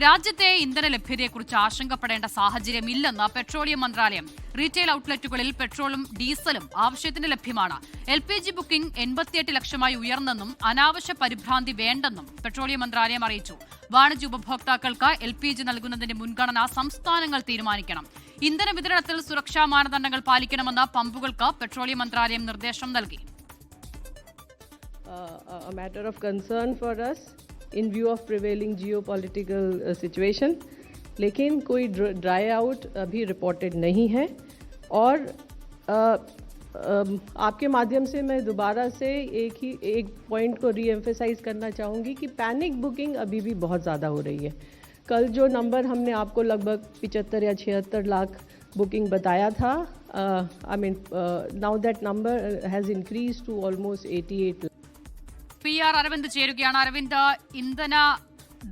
രാജ്യത്തെ ഇന്ധന ലഭ്യതയെക്കുറിച്ച് ആശങ്കപ്പെടേണ്ട സാഹചര്യമില്ലെന്ന് പെട്രോളിയം മന്ത്രാലയം. റീറ്റെയിൽ ഔട്ട്ലെറ്റുകളിൽ പെട്രോളും ഡീസലും ആവശ്യത്തിന് ലഭ്യമാണ്. LPG ബുക്കിംഗ് 88 ലക്ഷമായി ഉയർന്നെന്നും അനാവശ്യ പരിഭ്രാന്തി വേണ്ടെന്നും പെട്രോളിയം മന്ത്രാലയം അറിയിച്ചു. വാണിജ്യ ഉപഭോക്താക്കൾക്ക് LPG നൽകുന്നതിന്റെ മുൻഗണന സംസ്ഥാനങ്ങൾ തീരുമാനിക്കണം. ഇന്ധന വിതരണത്തിൽ സുരക്ഷാ മാനദണ്ഡങ്ങൾ പാലിക്കണമെന്ന് പമ്പുകൾക്ക് പെട്രോളിയം മന്ത്രാലയം നിർദ്ദേശം നൽകി. A matter of concern for us in view of prevailing geopolitical situation, लेकिन कोई ड्राई आउट अभी रिपोर्टेड नहीं है. और आपके माध्यम से मैं दोबारा से एक पॉइंट को री-एम्फेसाइज करना चाहूँगी कि पैनिक बुकिंग अभी भी बहुत ज़्यादा हो रही है. कल जो नंबर हमने आपको लगभग 75 या 76 लाख बुकिंग बताया था, now that number has increased to almost 88 lakh. PR Aravind ചേരുകയാണ്. അരവിന്ദ്, ഇന്ധന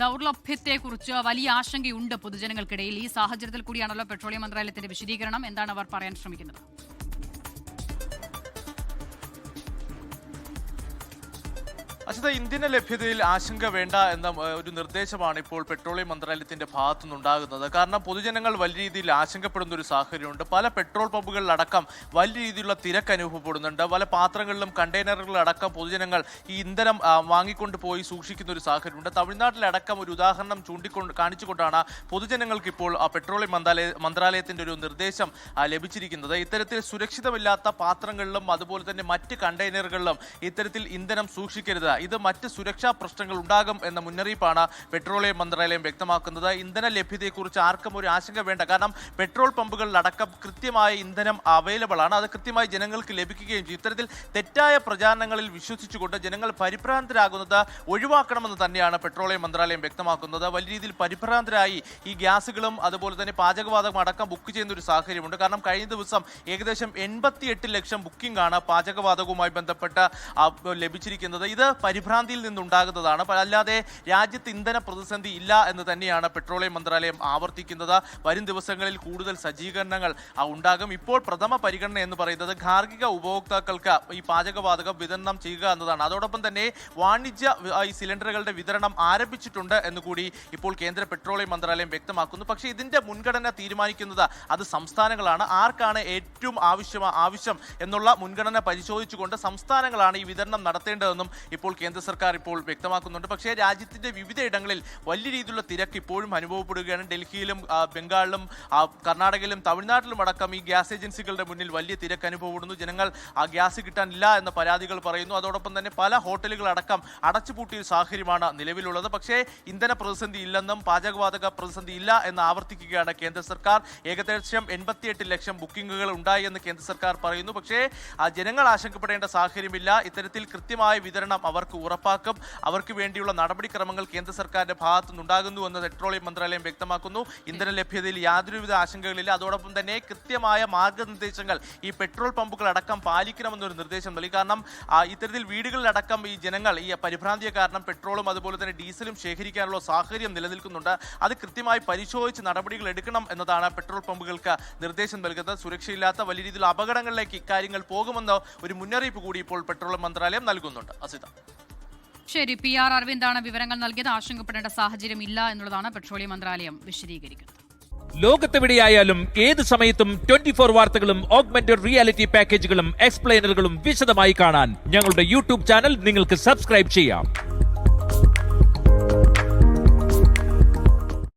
ദൗർലഭ്യത്തെക്കുറിച്ച് വലിയ ആശങ്കയുണ്ട് പൊതുജനങ്ങൾക്കിടയിൽ. ഈ സാഹചര്യത്തിൽ കൂടിയാണല്ലോ പെട്രോളിയം മന്ത്രാലയത്തിന്റെ വിശദീകരണം. എന്താണ് അവർ പറയാൻ ശ്രമിക്കുന്നത്? അച്ഛത, ഇന്ധന ലഭ്യതയിൽ ആശങ്ക വേണ്ട എന്ന ഒരു നിർദ്ദേശമാണ് ഇപ്പോൾ പെട്രോളിയം മന്ത്രാലയത്തിന്റെ ഭാഗത്തു നിന്നുണ്ടാകുന്നത്. കാരണം പൊതുജനങ്ങൾ വലിയ രീതിയിൽ ആശങ്കപ്പെടുന്ന ഒരു സാഹചര്യമുണ്ട്. പല പെട്രോൾ പമ്പുകളിലടക്കം വലിയ രീതിയിലുള്ള തിരക്ക് അനുഭവപ്പെടുന്നുണ്ട്. പല പാത്രങ്ങളിലും കണ്ടെയ്നറുകളിലടക്കം പൊതുജനങ്ങൾ ഈ ഇന്ധനം വാങ്ങിക്കൊണ്ട് പോയി സൂക്ഷിക്കുന്ന ഒരു സാഹചര്യമുണ്ട്. തമിഴ്നാട്ടിലടക്കം ഒരു ഉദാഹരണം കാണിച്ചുകൊണ്ടാണ് പൊതുജനങ്ങൾക്ക് ഇപ്പോൾ പെട്രോളിയം മന്ത്രാലയത്തിന്റെ ഒരു നിർദ്ദേശം ലഭിച്ചിരിക്കുന്നത്. ഇത്തരത്തിൽ സുരക്ഷിതമില്ലാത്ത പാത്രങ്ങളിലും അതുപോലെ തന്നെ മറ്റ് കണ്ടെയ്നറുകളിലും ഇത്തരത്തിൽ ഇന്ധനം സൂക്ഷിക്കരുത്. ഇത് മറ്റ് സുരക്ഷാ പ്രശ്നങ്ങൾ ഉണ്ടാകും എന്ന മുന്നറിയിപ്പാണ് പെട്രോളിയം മന്ത്രാലയം വ്യക്തമാക്കുന്നത്. ഇന്ധന ലഭ്യതയെക്കുറിച്ച് ആർക്കും ഒരു ആശങ്ക വേണ്ട. കാരണം പെട്രോൾ പമ്പുകളിലടക്കം കൃത്യമായ ഇന്ധനം അവൈലബിൾ ആണ്. അത് കൃത്യമായി ജനങ്ങൾക്ക് ലഭിക്കുകയും ചെയ്യും. ഇത്തരത്തിൽ തെറ്റായ പ്രചാരണങ്ങളിൽ വിശ്വസിച്ചുകൊണ്ട് ജനങ്ങൾ പരിഭ്രാന്തരാകുന്നത് ഒഴിവാക്കണമെന്ന് തന്നെയാണ് പെട്രോളിയം മന്ത്രാലയം വ്യക്തമാക്കുന്നത്. വലിയ രീതിയിൽ പരിഭ്രാന്തരായി ഈ ഗ്യാസുകളും അതുപോലെ തന്നെ പാചകവാതകം അടക്കം ബുക്ക് ചെയ്യുന്ന ഒരു സാഹചര്യമുണ്ട്. കാരണം കഴിഞ്ഞ ദിവസം ഏകദേശം 88 ലക്ഷം ബുക്കിംഗ് ആണ് പാചകവാതകവുമായി ബന്ധപ്പെട്ട് ലഭിച്ചിരിക്കുന്നത്. ഇത് പരിഭ്രാന്തിയിൽ നിന്നുണ്ടാകുന്നതാണ്. അല്ലാതെ രാജ്യത്ത് ഇന്ധന പ്രതിസന്ധി ഇല്ല എന്ന് തന്നെയാണ് പെട്രോളിയം മന്ത്രാലയം ആവർത്തിക്കുന്നത്. വരും ദിവസങ്ങളിൽ കൂടുതൽ സജ്ജീകരണങ്ങൾ ഉണ്ടാകും. ഇപ്പോൾ പ്രഥമ പരിഗണന എന്ന് പറയുന്നത് ഗാർഹിക ഉപഭോക്താക്കൾക്ക് ഈ പാചകവാതകം വിതരണം ചെയ്യുക എന്നതാണ്. അതോടൊപ്പം തന്നെ വാണിജ്യ ഈ സിലിണ്ടറുകളുടെ വിതരണം ആരംഭിച്ചിട്ടുണ്ട് എന്നുകൂടി ഇപ്പോൾ കേന്ദ്ര പെട്രോളിയം മന്ത്രാലയം വ്യക്തമാക്കുന്നു. പക്ഷേ ഇതിന്റെ മുൻഗണന തീരുമാനിക്കുന്നത് അത് സംസ്ഥാനങ്ങളാണ്. ആർക്കാണ് ഏറ്റവും ആവശ്യം എന്നുള്ള മുൻഗണന പരിശോധിച്ചുകൊണ്ട് സംസ്ഥാനങ്ങളാണ് ഈ വിതരണം നടത്തേണ്ടതെന്നും ഇപ്പോൾ കേന്ദ്ര സർക്കാർ ഇപ്പോൾ വ്യക്തമാക്കുന്നുണ്ട്. പക്ഷേ രാജ്യത്തിന്റെ വിവിധ ഇടങ്ങളിൽ വലിയ രീതിയിലുള്ള തിരക്ക് ഇപ്പോഴും അനുഭവപ്പെടുകയാണ്. ഡൽഹിയിലും ബംഗാളിലും കർണാടകയിലും തമിഴ്നാട്ടിലും അടക്കം ഈ ഗ്യാസ് ഏജൻസികളുടെ മുന്നിൽ വലിയ തിരക്ക് അനുഭവപ്പെടുന്നു. ജനങ്ങൾ ആ ഗ്യാസ് കിട്ടാനില്ല എന്ന പരാതികൾ പറയുന്നു. അതോടൊപ്പം തന്നെ പല ഹോട്ടലുകളടക്കം അടച്ചുപൂട്ടിയ സാഹചര്യമാണ് നിലവിലുള്ളത്. പക്ഷേ ഇന്ധന പ്രതിസന്ധി ഇല്ലെന്നും പാചകവാതക പ്രതിസന്ധി ഇല്ല എന്ന് ആവർത്തിക്കുകയാണ് കേന്ദ്ര സർക്കാർ. ഏകദേശം 88 ലക്ഷം ബുക്കിംഗുകൾ ഉണ്ടായി എന്ന് കേന്ദ്ര സർക്കാർ പറയുന്നു. പക്ഷേ ജനങ്ങൾ ആശങ്കപ്പെടേണ്ട സാഹചര്യമില്ല. ഇത്തരത്തിൽ കൃത്യമായ വിതരണം അവർക്ക് ഉറപ്പാക്കും. അവർക്ക് വേണ്ടിയുള്ള നടപടിക്രമങ്ങൾ കേന്ദ്ര സർക്കാരിന്റെ ഭാഗത്തു നിന്നുണ്ടാകുന്നു എന്ന് പെട്രോളിയം മന്ത്രാലയം വ്യക്തമാക്കുന്നു. ഇന്ധന ലഭ്യതയിൽ യാതൊരുവിധ ആശങ്കകളില്ല. അതോടൊപ്പം തന്നെ കൃത്യമായ മാർഗനിർദ്ദേശങ്ങൾ ഈ പെട്രോൾ പമ്പുകളടക്കം പാലിക്കണമെന്നൊരു നിർദ്ദേശം നൽകി. കാരണം ഇത്തരത്തിൽ വീടുകളിലടക്കം ഈ ജനങ്ങൾ ഈ പരിഭ്രാന്തിയെ കാരണം പെട്രോളും അതുപോലെ തന്നെ ഡീസലും ശേഖരിക്കാനുള്ള സാഹചര്യം നിലനിൽക്കുന്നുണ്ട്. അത് കൃത്യമായി പരിശോധിച്ച് നടപടികൾ എടുക്കണം എന്നതാണ് പെട്രോൾ പമ്പുകൾക്ക് നിർദ്ദേശം നൽകുന്നത്. സുരക്ഷയില്ലാത്ത വലിയ രീതിയിലുള്ള അപകടങ്ങളിലേക്ക് ഇക്കാര്യങ്ങൾ പോകുമെന്ന ഒരു മുന്നറിയിപ്പ് കൂടി ഇപ്പോൾ പെട്രോളിയം മന്ത്രാലയം നൽകുന്നുണ്ട്. അസിത, ശരി. PR അരവിന്ദാണ് വിവരങ്ങൾ നൽകിയത്. ആശങ്കപ്പെടേണ്ട സാഹചര്യം ഇല്ല എന്നുള്ളതാണ് പെട്രോളിയം മന്ത്രാലയം വിശദീകരിക്കുന്നത്. ലോകത്തെവിടെയായാലും ഏത് സമയത്തും 24 വാർത്തകളും ഓഗ്മെന്റഡ് റിയാലിറ്റി പാക്കേജുകളും എക്സ്പ്ലെയിനറുകളും വിശദമായി കാണാൻ ഞങ്ങളുടെ YouTube ചാനൽ നിങ്ങൾക്ക് സബ്സ്ക്രൈബ് ചെയ്യാം.